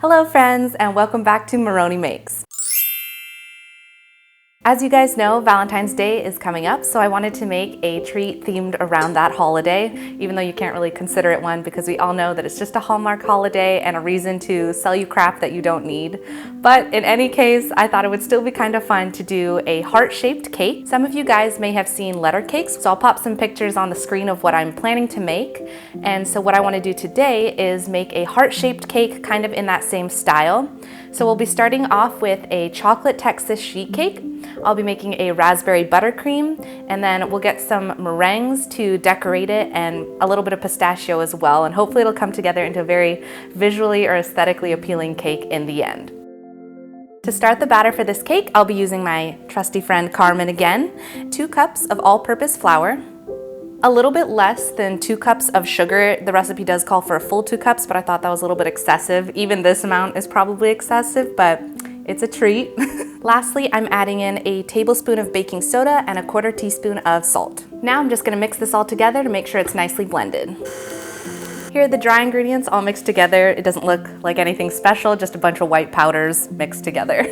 Hello friends, and welcome back to Maroni Makes. As you guys know, Valentine's Day is coming up, so I wanted to make a treat themed around that holiday, even though you can't really consider it one because we all know that it's just a Hallmark holiday and a reason to sell you crap that you don't need. But in any case, I thought it would still be kind of fun to do a heart-shaped cake. Some of you guys may have seen letter cakes, so I'll pop some pictures on the screen of what I'm planning to make. And so what I want to do today is make a heart-shaped cake kind of in that same style. So we'll be starting off with a chocolate Texas sheet cake. I'll be making a raspberry buttercream, and then we'll get some meringues to decorate it and a little bit of pistachio as well, and hopefully it'll come together into a very visually or aesthetically appealing cake in the end. To start the batter for this cake, I'll be using my trusty friend Carmen again, 2 cups of all-purpose flour, a little bit less than 2 cups of sugar. The recipe does call for a full 2 cups, but I thought that was a little bit excessive. Even this amount is probably excessive, but it's a treat. Lastly, I'm adding in a tablespoon of baking soda and a 1/4 teaspoon of salt. Now I'm just gonna mix this all together to make sure it's nicely blended. Here are the dry ingredients all mixed together. It doesn't look like anything special, just a bunch of white powders mixed together.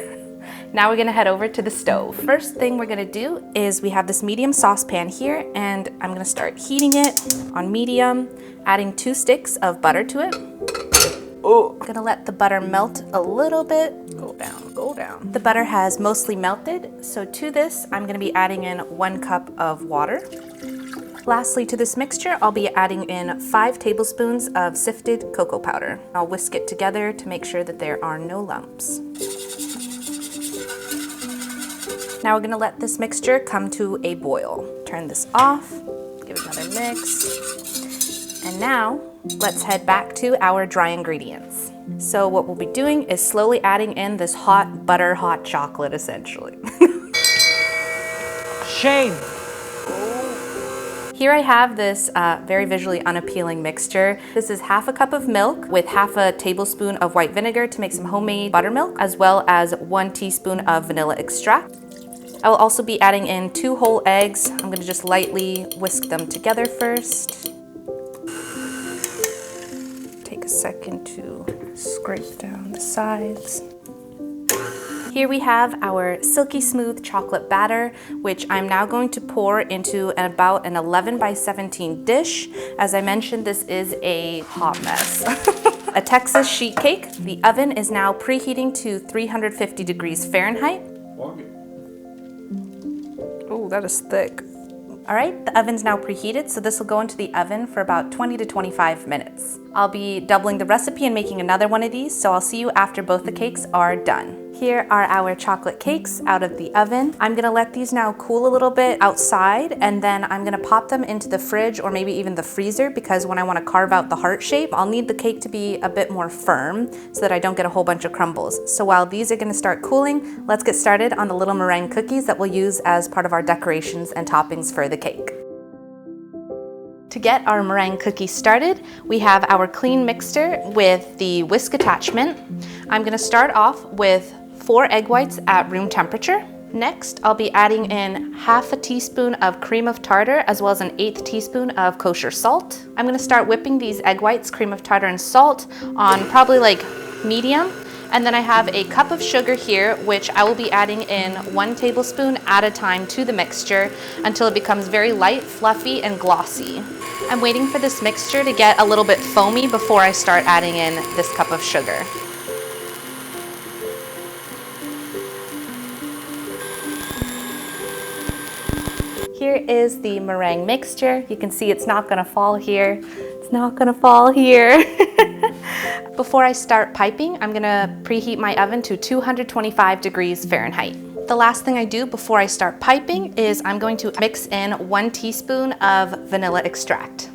Now we're gonna head over to the stove. First thing we're gonna do is we have this medium saucepan here, and I'm gonna start heating it on medium, adding 2 sticks of butter to it. Oh, I'm gonna let the butter melt a little bit. Go down, go down. The butter has mostly melted, so to this, I'm gonna be adding in 1 cup of water. Lastly, to this mixture, I'll be adding in 5 tablespoons of sifted cocoa powder. I'll whisk it together to make sure that there are no lumps. Now we're gonna let this mixture come to a boil. Turn this off, give it another mix. And now, let's head back to our dry ingredients. So what we'll be doing is slowly adding in this hot chocolate, essentially. Shame! Here I have this very visually unappealing mixture. This is 1/2 cup of milk with 1/2 tablespoon of white vinegar to make some homemade buttermilk, as well as 1 teaspoon of vanilla extract. I will also be adding in 2 whole eggs. I'm gonna just lightly whisk them together first. Take a second to scrape down the sides. Here we have our silky smooth chocolate batter, which I'm now going to pour into about an 11 by 17 dish. As I mentioned, this is a hot mess. A Texas sheet cake. The oven is now preheating to 350 degrees Fahrenheit. Oh, that is thick. All right, the oven's now preheated, so this will go into the oven for about 20 to 25 minutes. I'll be doubling the recipe and making another one of these, so I'll see you after both the cakes are done. Here are our chocolate cakes out of the oven. I'm gonna let these now cool a little bit outside, and then I'm gonna pop them into the fridge or maybe even the freezer, because when I wanna carve out the heart shape, I'll need the cake to be a bit more firm so that I don't get a whole bunch of crumbles. So while these are gonna start cooling, let's get started on the little meringue cookies that we'll use as part of our decorations and toppings for the cake. To get our meringue cookies started, we have our clean mixer with the whisk attachment. I'm gonna start off with 4 egg whites at room temperature. Next, I'll be adding in 1/2 teaspoon of cream of tartar, as well as an 1/8 teaspoon of kosher salt. I'm gonna start whipping these egg whites, cream of tartar, and salt on probably like medium. And then I have a cup of sugar here, which I will be adding in 1 tablespoon at a time to the mixture until it becomes very light, fluffy, and glossy. I'm waiting for this mixture to get a little bit foamy before I start adding in this cup of sugar. Here is the meringue mixture. You can see it's not gonna fall here. It's not gonna fall here. Before I start piping, I'm gonna preheat my oven to 225 degrees Fahrenheit. The last thing I do before I start piping is I'm going to mix in 1 teaspoon of vanilla extract.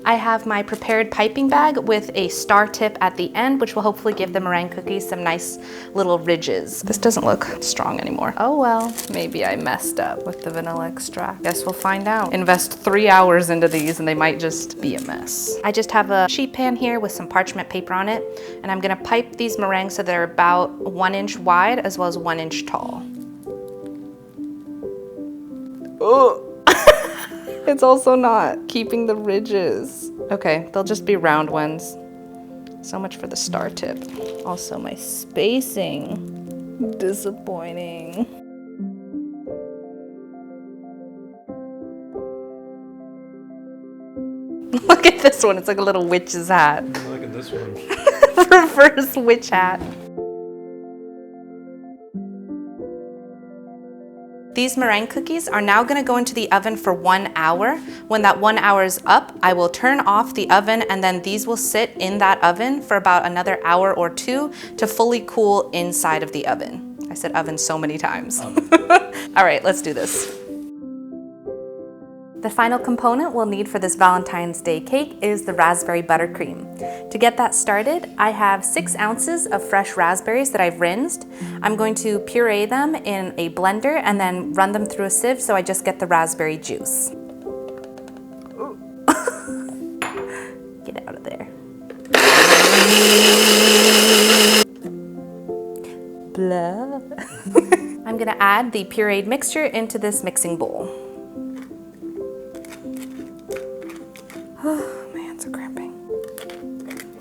I have my prepared piping bag with a star tip at the end, which will hopefully give the meringue cookies some nice little ridges. This doesn't look strong anymore. Oh well, maybe I messed up with the vanilla extract. Guess we'll find out. Invest 3 hours into these and they might just be a mess. I just have a sheet pan here with some parchment paper on it, and I'm gonna pipe these meringues so they're about 1 inch wide as well as 1 inch tall. Oh. It's also not keeping the ridges. Okay, they'll just be round ones. So much for the star tip. Also my spacing, disappointing. Look at this one, it's like a little witch's hat. Look at this one. Reverse witch hat. These meringue cookies are now gonna go into the oven for 1 hour. When that 1 hour is up, I will turn off the oven and then these will sit in that oven for about another hour or 2 to fully cool inside of the oven. I said oven so many times. All right, let's do this. The final component we'll need for this Valentine's Day cake is the raspberry buttercream. To get that started, I have 6 ounces of fresh raspberries that I've rinsed. I'm going to puree them in a blender and then run them through a sieve so I just get the raspberry juice. Get out of there. Blah. I'm gonna add the pureed mixture into this mixing bowl. Oh, my hands are cramping.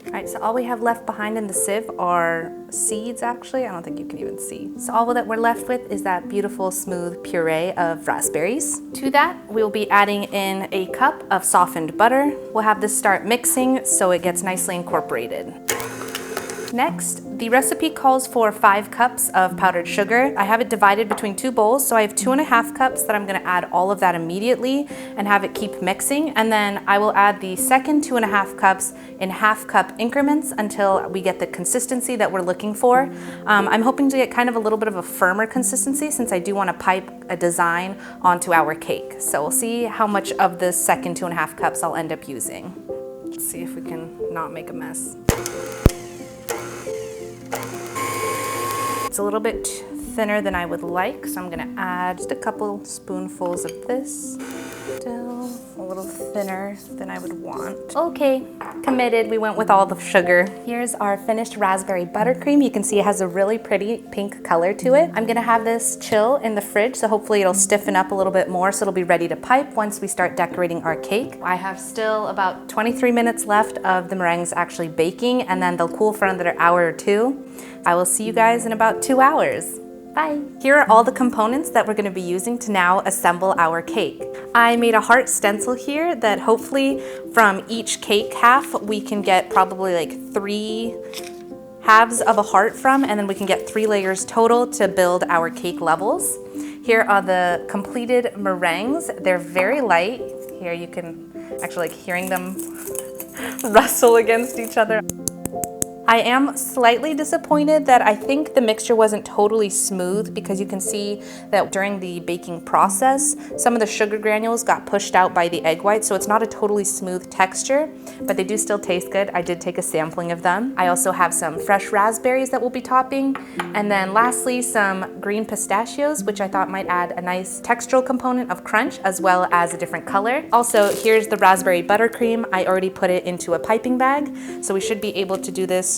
All right, so all we have left behind in the sieve are seeds, actually. I don't think you can even see. So all that we're left with is that beautiful, smooth puree of raspberries. To that, we'll be adding in a cup of softened butter. We'll have this start mixing so it gets nicely incorporated. Next, the recipe calls for 5 cups of powdered sugar. I have it divided between 2 bowls, so I have 2.5 cups that I'm gonna add all of that immediately and have it keep mixing. And then I will add the second 2.5 cups in half-cup increments until we get the consistency that we're looking for. I'm hoping to get kind of a little bit of a firmer consistency since I do wanna pipe a design onto our cake. So we'll see how much of the second 2.5 cups I'll end up using. Let's see if we can not make a mess. It's a little bit thinner than I would like, so I'm gonna add just a couple spoonfuls of this. Still a little thinner than I would want. Okay, committed, we went with all the sugar. Here's our finished raspberry buttercream. You can see it has a really pretty pink color to it. I'm gonna have this chill in the fridge, so hopefully it'll stiffen up a little bit more, so it'll be ready to pipe once we start decorating our cake. I have still about 23 minutes left of the meringues actually baking, and then they'll cool for another hour or 2. I will see you guys in about 2 hours. Bye. Here are all the components that we're gonna be using to now assemble our cake. I made a heart stencil here that hopefully from each cake half, we can get probably like 3 halves of a heart from, and then we can get 3 layers total to build our cake levels. Here are the completed meringues. They're very light. Here you can actually like hearing them wrestle against each other. I am slightly disappointed that I think the mixture wasn't totally smooth because you can see that during the baking process, some of the sugar granules got pushed out by the egg white, so it's not a totally smooth texture, but they do still taste good. I did take a sampling of them. I also have some fresh raspberries that we'll be topping, and then lastly, some green pistachios, which I thought might add a nice textural component of crunch as well as a different color. Also, here's the raspberry buttercream. I already put it into a piping bag, so we should be able to do this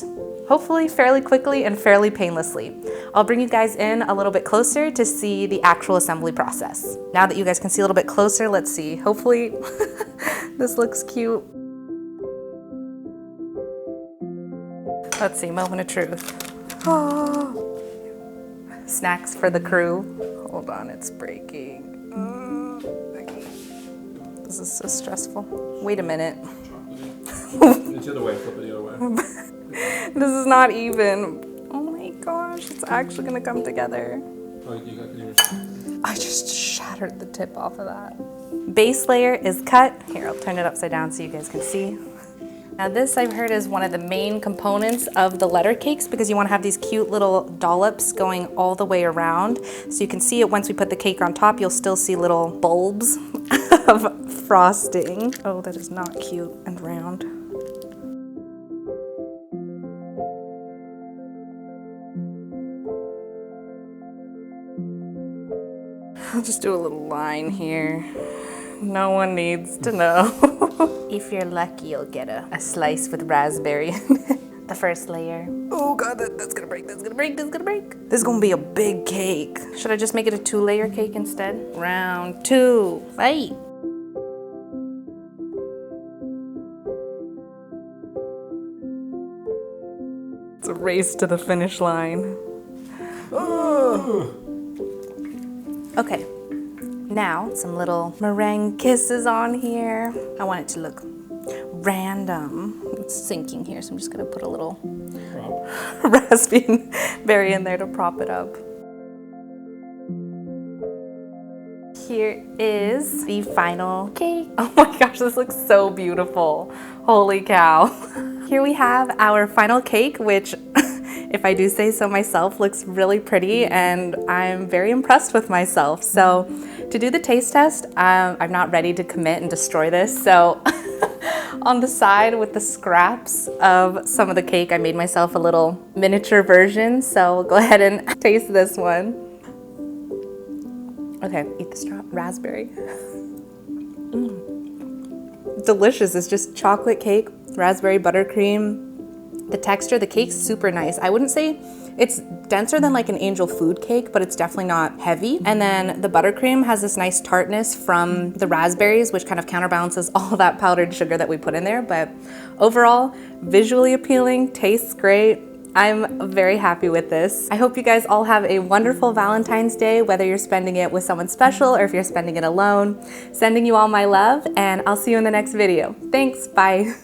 hopefully fairly quickly and fairly painlessly. I'll bring you guys in a little bit closer to see the actual assembly process. Now that you guys can see a little bit closer, let's see. Hopefully this looks cute. Let's see, moment of truth. Oh. Snacks for the crew. Hold on, it's breaking. This is so stressful. Wait a minute. It's the other way, flip it the other way. This is not even. Oh my gosh, it's actually gonna come together. Oh, you got yours. I just shattered the tip off of that. Base layer is cut. Here, I'll turn it upside down so you guys can see. Now this I've heard is one of the main components of the letter cakes because you want to have these cute little dollops going all the way around. So you can see it once we put the cake on top, you'll still see little bulbs of frosting. Oh, that is not cute and round. I'll just do a little line here. No one needs to know. If you're lucky, you'll get a slice with raspberry. The first layer. Oh God, that's gonna break, that's gonna break, that's gonna break. This is gonna be a big cake. Should I just make it a 2-layer cake instead? Round 2, fight. It's a race to the finish line. Okay, now some little meringue kisses on here. I want it to look random. It's sinking here, so I'm just gonna put a little raspberry in there to prop it up. Here is the final cake. Oh my gosh, this looks so beautiful. Holy cow. Here we have our final cake, which, if I do say so myself, looks really pretty, and I'm very impressed with myself. So to do the taste test, I'm not ready to commit and destroy this. So on the side with the scraps of some of the cake, I made myself a little miniature version. So we'll go ahead and taste this one. Okay, eat this drop. Raspberry. Delicious. It's just chocolate cake, raspberry buttercream. The texture, the cake's super nice. I wouldn't say it's denser than like an angel food cake, but it's definitely not heavy. And then the buttercream has this nice tartness from the raspberries, which kind of counterbalances all that powdered sugar that we put in there. But overall, visually appealing, tastes great. I'm very happy with this. I hope you guys all have a wonderful Valentine's Day, whether you're spending it with someone special or if you're spending it alone. Sending you all my love, and I'll see you in the next video. Thanks, bye.